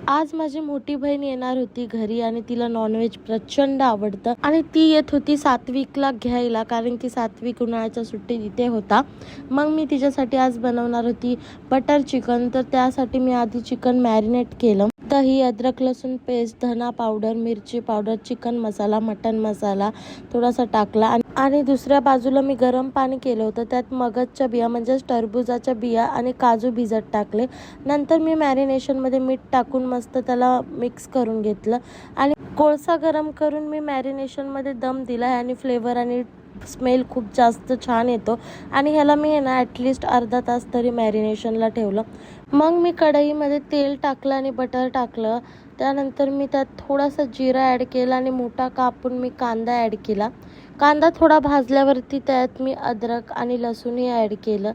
आज माझी मोठी बहीण येणार होती घरी आणि तिला नॉनव्हेज प्रचंड आवडतं आणि ती येत होती सात्विकला घ्यायला, कारण की सात्विक उन्हाळ्याच्या सुट्टीत इथे होता. मग मी तिच्यासाठी आज बनवणार होती बटर चिकन. तर त्यासाठी मी आधी चिकन मॅरिनेट केलं. दही, अद्रक लसूण पेस्ट, धना पावडर, मिरची पावडर, चिकन मसाला, मटन मसाला थोडासा टाकला आणि दुसऱ्या बाजूला मी गरम पाणी केलं होतं. त्यात मगजच्या बिया म्हणजेच टरबुजाच्या बिया आणि काजू भिजत टाकले. नंतर मी मॅरिनेशनमध्ये मीठ टाकून मस्त त्याला मिक्स करून घेतलं आणि कोळसा गरम करून मी मॅरिनेशनमध्ये दम दिला आणि फ्लेवर आणि स्मेल खूप जास्त छान येतो. आणि ह्याला मी ॲटलिस्ट अर्धा तास तरी मॅरिनेशनला ठेवलं. मग मी कढईमध्ये तेल टाकलं आणि बटर टाकलं. त्यानंतर मी त्यात थोडासा जिरा ॲड केला आणि मोठा कापून मी कांदा ॲड केला. कांदा थोडा भाजल्यावरती त्यात मी अद्रक आणि लसूणही ॲड केलं.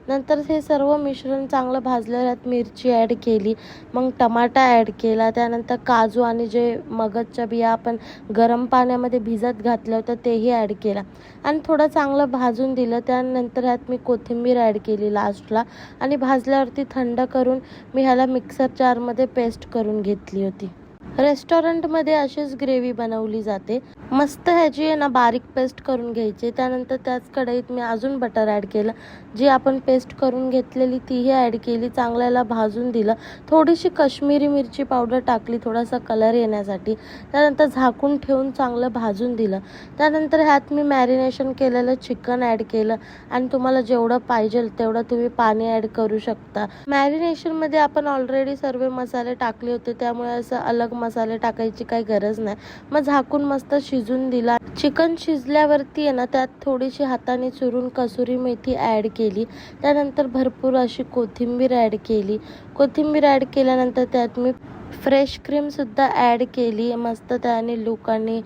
नंतर हे सर्व मिश्रण चांगलं भाजल्यावर त्यात मिरची ॲड केली. मग टमाटा ॲड केला. त्यानंतर काजू आणि जे मगजच्या बिया आपण गरम पाण्यामध्ये भिजत घातलं होतं तेही ॲड केला आणि थोडं चांगलं भाजून दिलं. त्यानंतर ह्यात मी कोथिंबीर ॲड केली लास्टला आणि भाजल्यावरती थंड करून मी ह्याला मिक्सर जारमध्ये पेस्ट करून घेतली होती. रेस्टॉरंटमध्ये अशीच ग्रेव्ही बनवली जाते. मस्त ह्याची बारीक पेस्ट करून घ्यायची. त्यानंतर त्याच कढईत मी अजून बटर ॲड केलं. जी आपण पेस्ट करून घेतलेली तीही ॲड केली. चांगल्याला भाजून दिलं. थोडीशी काश्मीरी मिरची पावडर टाकली थोडासा कलर येण्यासाठी. त्यानंतर झाकून ठेवून चांगलं भाजून दिलं. त्यानंतर ह्यात मी मॅरिनेशन केलेलं चिकन ॲड केलं आणि तुम्हाला जेवढं पाहिजे तेवढं तुम्ही पाणी ॲड करू शकता. मॅरिनेशनमध्ये आपण ऑलरेडी सर्व मसाले टाकले होते, त्यामुळे असं अलग मसाले टाकायची काही गरज नाही. मग झाकून मस्त शिजून दिला. चिकन शिजल्यावरती त्यात थोडीशी हाताने चुरून कसुरी मेथी ॲड केली. त्यानंतर भरपूर अशी कोथिंबीर ॲड केली. कोथिंबीर ॲड केल्यानंतर त्यात मी फ्रेश क्रीमसुद्धा ॲड केली. मस्त त्याने लुक आणि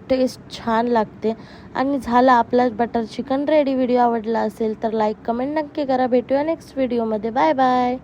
टेस्ट छान लागते. आणि झाला आपला बटर चिकन रेडी. व्हिडिओ आवडला असेल तर लाईक कमेंट नक्की करा. भेटूया नेक्स्ट व्हिडिओमध्ये. Bye bye.